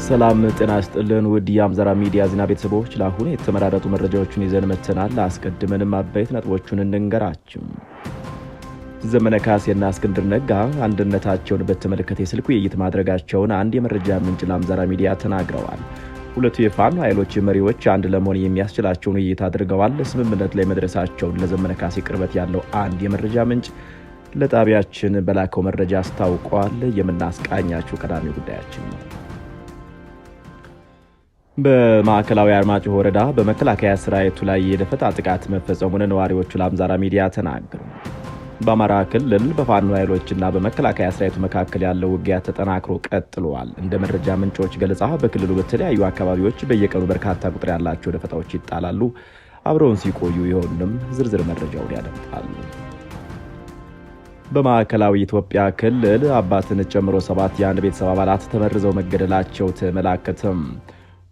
ሰላም ጤና ይስጥልን ውድ የአምዛራ ሚዲያ ዜና ቤተሰቦች፣ ለአሁኑ የተመራረጡ መረጃዎችን ይዘን መጥተናል። አስቀድመንም አበይት ነጥቦቹን እንንገራችሁ። ዘመነ ካሴና እስክንድር ነጋ አንድነታቸውን በተመለከተ የስልክ ውይይት ማድረጋቸውን አንድ የመረጃ ምንጭ ለአምዛራ ሚዲያ ተናግረዋል። ሁለቱ የፋኖ ኃይሎች መሪዎች አንድ ለመሆን የሚያስችላቸውን ውይይት አድርገዋል። ስምምነት ላይ መድረሳቸውን ለዘመነ ካሴ ቅርበት ያለው አንድ የመረጃ ምንጭ ለጣቢያችን በላከው መረጃ አስታውቋል። የምናስቃኛችሁ ቀዳሚ ጉዳያችን ነው። በማዕከላዊ አርማጭሆ ወረዳ በመከላከያ ሰራዊቱ ላይ የደፈጣ ጥቃት መፈጸሙን ነዋሪዎቹ ለአምዛራ ሚዲያ ተናገሩ። በአማራ ክልል በፋኖ ኃይሎችና በመከላከያ ሰራዊቱ መካከል ያለው ውጊያ ተጠናክሮ ቀጥሏል። እንደ መረጃ ምንጮች ገለጻ በክልሉ በተለያዩ አካባቢዎች በየቀኑ በርካታ ቁጥር ያላቸው ደፈጣዎች ይጣላሉ። አብረውን ሲቆዩ ይሆንም ዝርዝር መረጃውን ያደምጣሉ። በማዕከላዊ ኢትዮጵያ ክልል አባትን ጨምሮ 7 የአንድ ቤተሰብ አባላት ተመርዘው መገደላቸው ተመላከተም።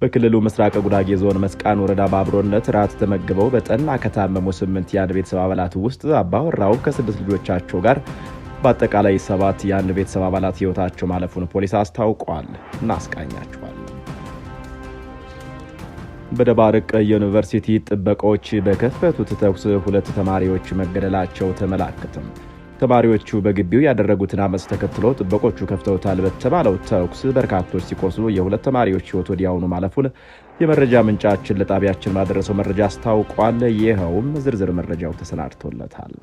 በክልሉ ምስራቅ ጉራጌ ዞን መስቃን ወረዳ በአብሮነት ራት ተመግበው በጠና ከታመሙ 8 የአንድ ቤተሰብ አባላት ውስጥ አባወራው ከ6 ልጆቻቸው ጋር በአጠቃላይ 7 የአንድ ቤተሰብ አባላት ሕይወታቸው ማለፉን ፖሊስ አስታውቋል። እናስቃኛቸዋለን። በደባርቅ ዩኒቨርሲቲ ጥበቆች በከፈቱት ተኩስ 2 ተማሪዎች መገደላቸው ተመላከተም። ተማሪዎቹ በግቢው ያደረጉትን አመጽ ተከትሎ ጥበቆቹ ከፍተውታል በተባለው ተኩስ በርካቶች ሲቆስሉ የ2 ተማሪዎች ሕይወት ወዲያውኑ ማለፉን የመረጃ ምንጫችን ለጣቢያችን ማድረሰው መረጃ አስታውቋል። ይኸውም ዝርዝር መረጃው ተሰናድቶለታል።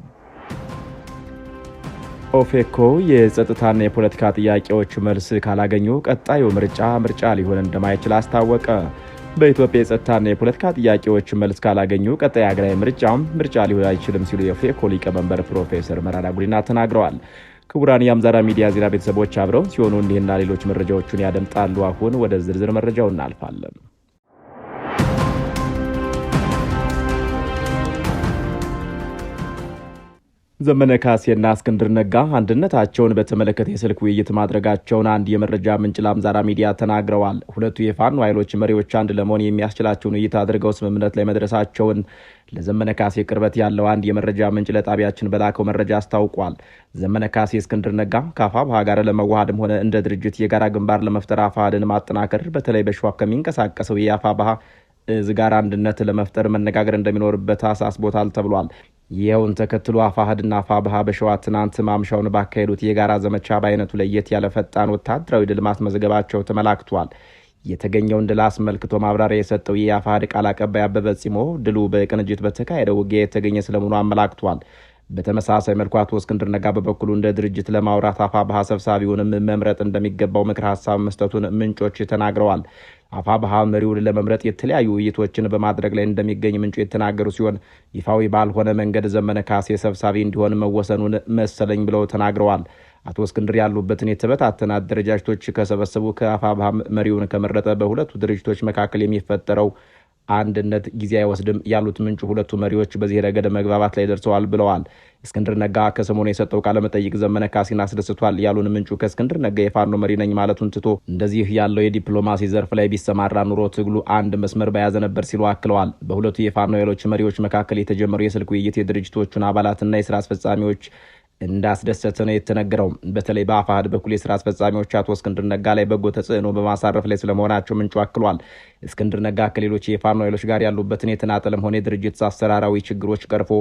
ኦፌኮ የጸጥታና የፖለቲካ ጥያቄዎች መልስ ካላገኙ ቀጣዩ ምርጫ ሊሆን እንደማይችል አስታወቀ። በኢትዮጵያ የጸጥታና የፖለቲካ ጥያቄዎች መልስ ካላገኙ ቀጣይ ሀገራዊ ምርጫ ሊሆን አይችልም ሲሉ የኦፌኮ ሊቀመንበር ፕሮፌሰር መራራ ጉዲና ተናግረዋል። ክቡራን የአምዛራ ሚዲያ ዜና ቤተሰቦች አብረው ሲሆኑ እንዲህና ሌሎች መረጃዎችን ያደምጣሉ። አሁን ወደ ዝርዝር መረጃው እናልፋለን። ዘመነ ካሴና እስክንድር ነጋ አንድነታቸውን በተመለከተ የስልክ ውይይት ማድረጋቸውን አንድ የመረጃ ምንጭ ለአምዛራ ሚዲያ ተናግረዋል። ሁለቱ የፋኖ ኃይሎች መሪዎች አንድ ለመሆን የሚያስችላቸውን ውይይት አድርገው ስምምነት ላይ መድረሳቸውን ለዘመነ ካሴ ቅርበት ያለው አንድ የመረጃ ምንጭ ለጣቢያችን በላከው መረጃ አስታውቋል። ዘመነ ካሴ እስክንድር ነጋ ከአፋብኃ ጋር ለመዋሃድም ሆነ እንደ ድርጅት የጋራ ግንባር ለመፍጠር አፋሕድን ማጠናከር በተለይ በሸዋ ከሚንቀሳቀሰው የአፋብኃ እዝ ጋር አንድነት ለመፍጠር መነጋገር እንደሚኖርበት አሳስቦታል ተብሏል። ይኸውን ተከትሎ አፋሕድና አፋብኃ በሸዋ ትናንት ማምሻውን ባካሄዱት የጋራ ዘመቻ በአይነቱ ለየት ያለ ፈጣን ወታደራዊ ድል ማስመዝገባቸው ተመላክቷል። የተገኘውን ድል አስመልክቶ ማብራሪያ የሰጠው የአፋሕድ ቃል አቀባይ አበበ ጺሞ ድሉ በቅንጅት በተካሄደው ውጊያ የተገኘ ስለመሆኑ አመላክቷል። በተመሳሳይ መልኩ አቶ እስክንድር ነጋ በበኩሉ እንደ ድርጅት ለማውራት አፋብኃ ሰብሳቢውንም መምረጥ እንደሚገባው ምክር ሀሳብ መስጠቱን ምንጮች ተናግረዋል። አፋብኃ መሪውን ለመምረጥ የተለያዩ ውይይቶችን በማድረግ ላይ እንደሚገኝ ምንጩ የተናገሩ ሲሆን ይፋዊ ባልሆነ መንገድ ዘመነ ካሴ ሰብሳቢ እንዲሆን መወሰኑን መሰለኝ ብለው ተናግረዋል። አቶ እስክንድር ያሉበትን የተበታተነ አደረጃጀቶች ከሰበሰቡ ከአፋብኃ መሪውን ከመረጠ በሁለቱ ድርጅቶች መካከል የሚፈጠረው አንድነት ጊዜ አይወስድም ያሉት ምንጩ ሁለቱ መሪዎች በዚህ ረገድ መግባባት ላይ ደርሰዋል ብለዋል። እስክንድር ነጋ ከሰሞኑ የሰጠው ቃለ መጠይቅ ዘመነ ካሴን አስደስቷል ያሉን ምንጩ ከእስክንድር ነጋ የፋኖ መሪ ነኝ ማለቱን ትቶ እንደዚህ ያለው የዲፕሎማሲ ዘርፍ ላይ ቢሰማራ ኑሮ ትግሉ አንድ መስመር በያዘ ነበር ሲሉ አክለዋል። በሁለቱ የፋኖ ኃይሎች መሪዎች መካከል የተጀመረው የስልክ ውይይት የድርጅቶቹን አባላትና የስራ አስፈጻሚዎች እንዳስደሰተ ነው የተነገረው። በተለይ በአፋሕድ በኩል የስራ አስፈጻሚዎች አቶ እስክንድር ነጋ ላይ በጎ ተጽዕኖ በማሳረፍ ላይ ስለመሆናቸው ምንጩ አክሏል። እስክንድር ነጋ ከሌሎች የፋኖ ኃይሎች ጋር ያሉበትን የተናጠለም ሆነ የድርጅት አሰራራዊ ችግሮች ቀርፎ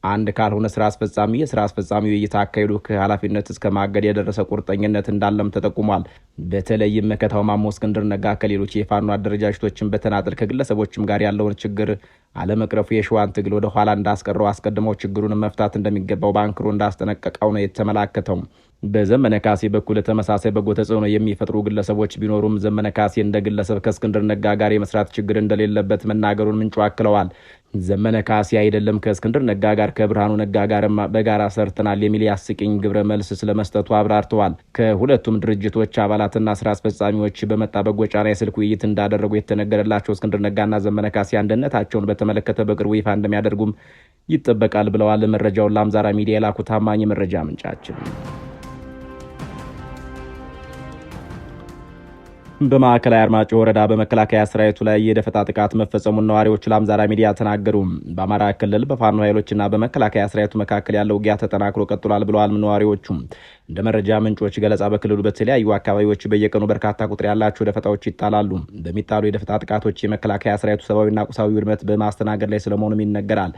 አንድ ካልሆነ ስራ አስፈጻሚ የስራ አስፈጻሚ ውይይት አካሄዱ ከኃላፊነት እስከ ማገድ የደረሰ ቁርጠኝነት እንዳለም ተጠቁሟል። በተለይም መከታው ማሞ እስክንድር ነጋ ከሌሎች የፋኖ አደረጃጀቶችን በተናጠል ከግለሰቦችም ጋር ያለውን ችግር አለመቅረፉ የሸዋን ትግል ወደ ኋላ እንዳስቀረው አስቀድመው ችግሩን መፍታት እንደሚገባው ባንክሮ እንዳስጠነቀቀው ነው የተመላከተው። በዘመነ ካሴ በኩል ተመሳሳይ በጎ ተጽዕኖ የሚፈጥሩ ግለሰቦች ቢኖሩም ዘመነ ካሴ እንደ ግለሰብ ከእስክንድር ነጋ ጋር የመስራት ችግር እንደሌለበት መናገሩን ምንጩ አክለዋል። ዘመነ ካሴ አይደለም ከእስክንድር ነጋ ጋር ከብርሃኑ ነጋ ጋርም በጋራ ሰርተናል የሚል ያስቂኝ ግብረ መልስ ስለመስጠቱ አብራርተዋል። ከሁለቱም ድርጅቶች አባላትና ስራ አስፈጻሚዎች በመጣ በጎ ጫና የስልክ ውይይት እንዳደረጉ የተነገረላቸው እስክንድር ነጋና ዘመነ ካሴ አንድነታቸውን በተመለከተ በቅርቡ ይፋ እንደሚያደርጉም ይጠበቃል ብለዋል። መረጃውን ለአምዛራ ሚዲያ የላኩ ታማኝ መረጃ ምንጫችን በማዕከላዊ አርማጭሆ ወረዳ በመከላከያ ሰራዊቱ ላይ የደፈጣ ጥቃት መፈጸሙን ነዋሪዎች ለአምዛራ ሚዲያ ተናገሩ። በአማራ ክልል በፋኖ ኃይሎችና በመከላከያ ሰራዊቱ መካከል ያለው ውጊያ ተጠናክሮ ቀጥሏል ብለዋል ነዋሪዎቹ። እንደ መረጃ ምንጮች ገለጻ በክልሉ በተለያዩ አካባቢዎች በየቀኑ በርካታ ቁጥር ያላቸው ደፈጣዎች ይጣላሉ። በሚጣሉ የደፈጣ ጥቃቶች የመከላከያ ሰራዊቱ ሰብአዊና ቁሳዊ ውድመት በማስተናገድ ላይ ስለመሆኑም ይነገራል።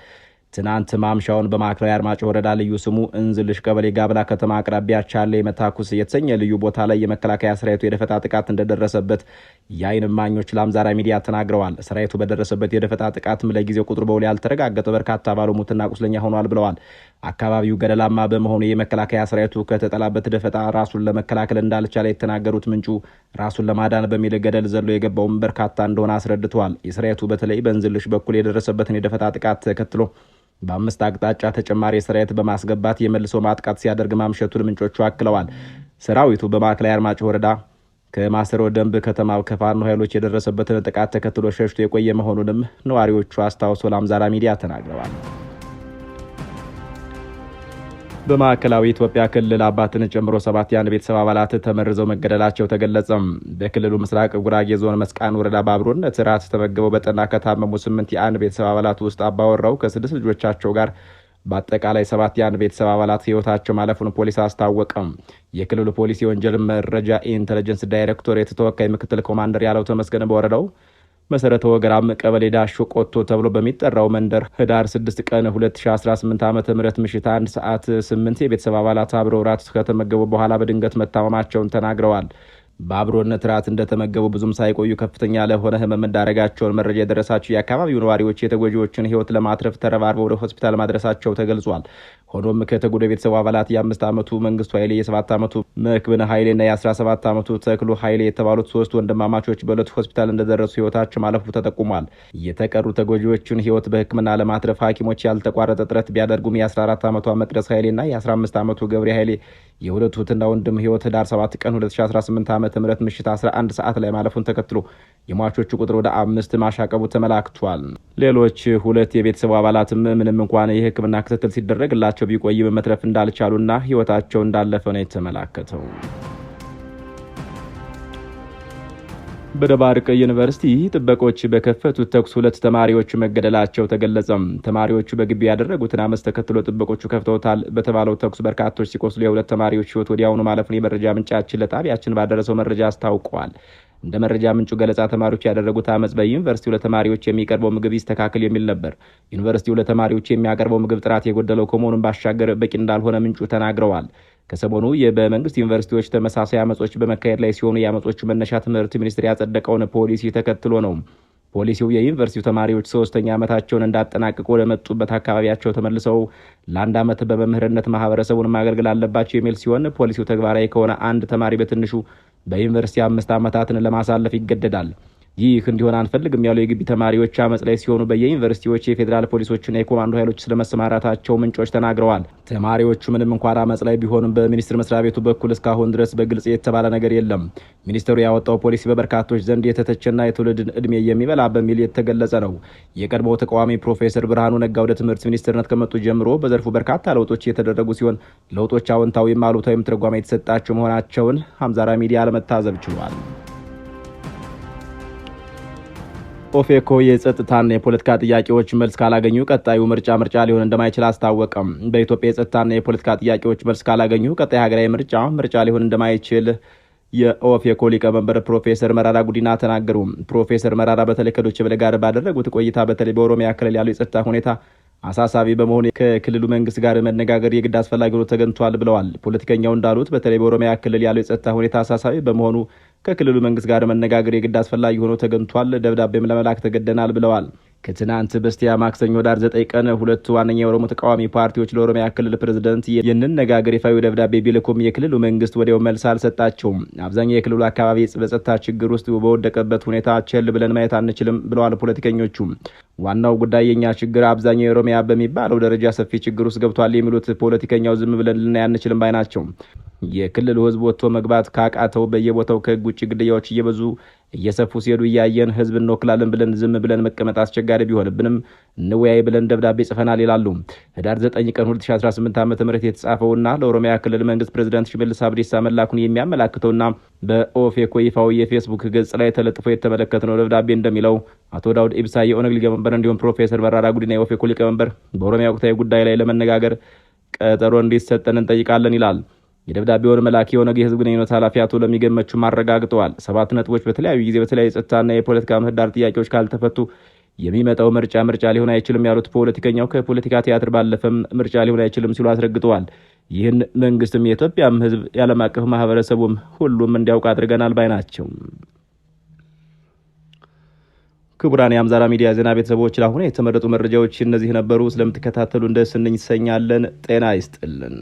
ትናንት ማምሻውን በማዕከላዊ አርማጭሆ ወረዳ ልዩ ስሙ እንዝልሽ ቀበሌ ጋብላ ከተማ አቅራቢያ ቻለ የመታኩስ የተሰኘ ልዩ ቦታ ላይ የመከላከያ ሰራዊቱ የደፈጣ ጥቃት እንደደረሰበት የዓይን እማኞች ለአምዛራ ሚዲያ ተናግረዋል። ሰራዊቱ በደረሰበት የደፈጣ ጥቃትም ለጊዜው ቁጥሩ በውል ያልተረጋገጠ በርካታ አባሉ ሙትና ቁስለኛ ሆኗል ብለዋል። አካባቢው ገደላማ በመሆኑ የመከላከያ ሰራዊቱ ከተጠላበት ደፈጣ ራሱን ለመከላከል እንዳልቻለ የተናገሩት ምንጩ ራሱን ለማዳን በሚል ገደል ዘሎ የገባውም በርካታ እንደሆነ አስረድተዋል። የሰራዊቱ በተለይ በእንዝልሽ በኩል የደረሰበትን የደፈጣ ጥቃት ተከትሎ በአምስት አቅጣጫ ተጨማሪ ሰራዊት በማስገባት የመልሶ ማጥቃት ሲያደርግ ማምሸቱን ምንጮቹ አክለዋል። ሰራዊቱ በማዕከላዊ አርማጭሆ ወረዳ ከማሰሮ ደንብ ከተማ ከፋኖ ኃይሎች የደረሰበትን ጥቃት ተከትሎ ሸሽቶ የቆየ መሆኑንም ነዋሪዎቹ አስታውሰው ለአምዛራ ሚዲያ ተናግረዋል። በማዕከላዊ ኢትዮጵያ ክልል አባትን ጨምሮ 7 የአንድ ቤተሰብ አባላት ተመርዘው መገደላቸው ተገለጸ። በክልሉ ምስራቅ ጉራጌ ዞን መስቃን ወረዳ በአብሮነት ራት ተመግበው በጠና ከታመሙ 8 የአንድ ቤተሰብ አባላት ውስጥ አባወራው ከ6 ልጆቻቸው ጋር በአጠቃላይ 7 የአንድ ቤተሰብ አባላት ህይወታቸው ማለፉን ፖሊስ አስታወቀም። የክልሉ ፖሊስ የወንጀል መረጃ ኢንተለጀንስ ዳይሬክቶሬት ተወካይ ምክትል ኮማንደር ያለው ተመስገን በወረዳው መሰረተ ወገራም ቀበሌ ዳሾ ቆቶ ተብሎ በሚጠራው መንደር ህዳር 6 ቀን 2018 ዓ.ም ምሽት 1 ሰዓት 8 የቤተሰብ አባላት አብረው ራት ከተመገቡ በኋላ በድንገት መታመማቸውን ተናግረዋል። በአብሮነት ራት እንደተመገቡ ብዙም ሳይቆዩ ከፍተኛ ለሆነ ህመም መዳረጋቸውን መረጃ የደረሳቸው የአካባቢው ነዋሪዎች የተጎጂዎችን ህይወት ለማትረፍ ተረባርበው ወደ ሆስፒታል ማድረሳቸው ተገልጿል። ሆኖም ከተጎጂ ቤተሰብ አባላት የ5 ዓመቱ መንግስቱ ኃይሌ፣ የ7 ዓመቱ መክብነ ኃይሌና የ17 ዓመቱ ተክሉ ኃይሌ የተባሉት 3 ወንድማማቾች በዕለቱ ሆስፒታል እንደደረሱ ህይወታቸው ማለፉ ተጠቁሟል። የተቀሩ ተጎጂዎችን ህይወት በህክምና ለማትረፍ ሐኪሞች ያልተቋረጠ ጥረት ቢያደርጉም የ14 ዓመቷ መቅደስ ኃይሌና የ15 ዓመቱ ገብሬ ኃይሌ የሁለቱ እህትና ወንድም ህይወት ህዳር 7 ቀን 2018 ዓ.ም ምሽት 11 ሰዓት ላይ ማለፉን ተከትሎ የሟቾቹ ቁጥር ወደ 5 ማሻቀቡ ተመላክቷል። ሌሎች 2 የቤተሰቡ አባላትም ምንም እንኳን የህክምና ክትትል ሲደረግላቸው ቢቆይም መትረፍ እንዳልቻሉና ህይወታቸው እንዳለፈ ነው የተመላከተው። በደባርቅ ዩኒቨርሲቲ ጥበቆች በከፈቱት ተኩስ 2 ተማሪዎች መገደላቸው ተገለጸ። ተማሪዎቹ በግቢ ያደረጉትን አመፅ ተከትሎ ጥበቆቹ ከፍተውታል በተባለው ተኩስ በርካቶች ሲቆስሉ የ2 ተማሪዎች ህይወት ወዲያውኑ ማለፉን የመረጃ ምንጫችን ለጣቢያችን ባደረሰው መረጃ አስታውቀዋል። እንደ መረጃ ምንጩ ገለጻ ተማሪዎች ያደረጉት አመፅ በዩኒቨርሲቲው ለተማሪዎች የሚቀርበው ምግብ ይስተካከል የሚል ነበር። ዩኒቨርሲቲው ለተማሪዎች የሚያቀርበው ምግብ ጥራት የጎደለው ከመሆኑን ባሻገር በቂ እንዳልሆነ ምንጩ ተናግረዋል። ከሰሞኑ በመንግስት ዩኒቨርሲቲዎች ተመሳሳይ አመጾች በመካሄድ ላይ ሲሆኑ የአመጾቹ መነሻ ትምህርት ሚኒስቴር ያጸደቀውን ፖሊሲ ተከትሎ ነው። ፖሊሲው የዩኒቨርሲቲው ተማሪዎች 3ኛ ዓመታቸውን እንዳጠናቅቁ ወደ መጡበት አካባቢያቸው ተመልሰው ለ1 ዓመት በመምህርነት ማህበረሰቡን ማገልገል አለባቸው የሚል ሲሆን ፖሊሲው ተግባራዊ ከሆነ አንድ ተማሪ በትንሹ በዩኒቨርሲቲ 5 ዓመታትን ለማሳለፍ ይገደዳል። ይህ እንዲሆን አንፈልግም ያሉ የግቢ ተማሪዎች አመጽ ላይ ሲሆኑ በየዩኒቨርሲቲዎች የፌዴራል ፖሊሶችና የኮማንዶ ኃይሎች ስለመሰማራታቸው ምንጮች ተናግረዋል። ተማሪዎቹ ምንም እንኳን አመጽ ላይ ቢሆኑም በሚኒስቴር መስሪያ ቤቱ በኩል እስካሁን ድረስ በግልጽ የተባለ ነገር የለም። ሚኒስቴሩ ያወጣው ፖሊሲ በበርካቶች ዘንድ የተተቸና የትውልድን እድሜ የሚበላ በሚል የተገለጸ ነው። የቀድሞው ተቃዋሚ ፕሮፌሰር ብርሃኑ ነጋ ወደ ትምህርት ሚኒስቴርነት ከመጡ ጀምሮ በዘርፉ በርካታ ለውጦች የተደረጉ ሲሆን ለውጦች አዎንታዊም አሉታዊም ትርጓሜ የተሰጣቸው መሆናቸውን አምዛራ ሚዲያ ለመታዘብ ችሏል። ኦፌኮ የጸጥታና የፖለቲካ ጥያቄዎች መልስ ካላገኙ ቀጣዩ ምርጫ ሊሆን እንደማይችል አስታወቀም። በኢትዮጵያ የጸጥታና የፖለቲካ ጥያቄዎች መልስ ካላገኙ ቀጣይ ሀገራዊ ምርጫ ሊሆን እንደማይችል የኦፌኮ ሊቀመንበር ፕሮፌሰር መራራ ጉዲና ተናገሩ። ፕሮፌሰር መራራ በተለይ ከዶይቼ ቬለ ጋር ባደረጉት ቆይታ በተለይ በኦሮሚያ ክልል ያለው የጸጥታ ሁኔታ አሳሳቢ በመሆኑ ከክልሉ መንግስት ጋር መነጋገር የግድ አስፈላጊ ሆኖ ተገኝቷል ብለዋል። ፖለቲከኛው እንዳሉት በተለይ በኦሮሚያ ክልል ያለው የጸጥታ ሁኔታ አሳሳቢ በመሆኑ ከክልሉ መንግስት ጋር መነጋገር የግድ አስፈላጊ ሆኖ ተገኝቷል፣ ደብዳቤም ለመላክ ተገደናል ብለዋል። ከትናንት በስቲያ ማክሰኞ ዳር 9 ቀን 2 ዋነኛ የኦሮሞ ተቃዋሚ ፓርቲዎች ለኦሮሚያ ክልል ፕሬዝዳንት የንነጋገር ይፋዊ ደብዳቤ ቢልኩም የክልሉ መንግስት ወዲያው መልስ አልሰጣቸውም። አብዛኛው የክልሉ አካባቢ በጸጥታ ችግር ውስጥ በወደቀበት ሁኔታ ቸል ብለን ማየት አንችልም ብለዋል ፖለቲከኞቹ። ዋናው ጉዳይ የኛ ችግር አብዛኛው የኦሮሚያ በሚባለው ደረጃ ሰፊ ችግር ውስጥ ገብቷል የሚሉት ፖለቲከኛው ዝም ብለን ልናይ አንችልም ባይ ናቸው። የክልሉ ህዝብ ወጥቶ መግባት ካቃተው በየቦታው ከህግ ውጭ ግድያዎች እየበዙ እየሰፉ ሲሄዱ እያየን ህዝብ እንወክላለን ብለን ዝም ብለን መቀመጥ አስቸጋሪ ቢሆንብንም እንወያይ ብለን ደብዳቤ ጽፈናል ይላሉ። ህዳር 9 ቀን 2018 ዓ.ም የተጻፈውና ለኦሮሚያ ክልል መንግስት ፕሬዝዳንት ሽመልስ አብዲሳ መላኩን የሚያመላክተውና በኦፌኮ ይፋዊ የፌስቡክ ገጽ ላይ ተለጥፎ የተመለከተው ደብዳቤ እንደሚለው አቶ ዳውድ ኢብሳ የኦነግ ሊቀመንበር እንዲሁም ፕሮፌሰር መራራ ጉዲና የኦፌኮ ሊቀመንበር በኦሮሚያ ወቅታዊ ጉዳይ ላይ ለመነጋገር ቀጠሮ እንዲሰጠን እንጠይቃለን ይላል። የደብዳቤውን መላክ የኦነግ የህዝብ ግንኙነት ኃላፊ አቶ ለሚገመቹም አረጋግጠዋል። 7 ነጥቦች በተለያዩ ጊዜ በተለያዩ ጸጥታና የፖለቲካ ምህዳር ጥያቄዎች ካልተፈቱ የሚመጣው ምርጫ ሊሆን አይችልም ያሉት ፖለቲከኛው ከፖለቲካ ቲያትር ባለፈም ምርጫ ሊሆን አይችልም ሲሉ አስረግጠዋል። ይህን መንግስትም የኢትዮጵያም ህዝብ የዓለም አቀፍ ማህበረሰቡም ሁሉም እንዲያውቅ አድርገናል ባይ ናቸው። ክቡራን የአምዛራ ሚዲያ ዜና ቤተሰቦች ለአሁኑ የተመረጡ መረጃዎች እነዚህ ነበሩ። ስለምትከታተሉ እንደስንኝ ይሰኛለን። ጤና ይስጥልን።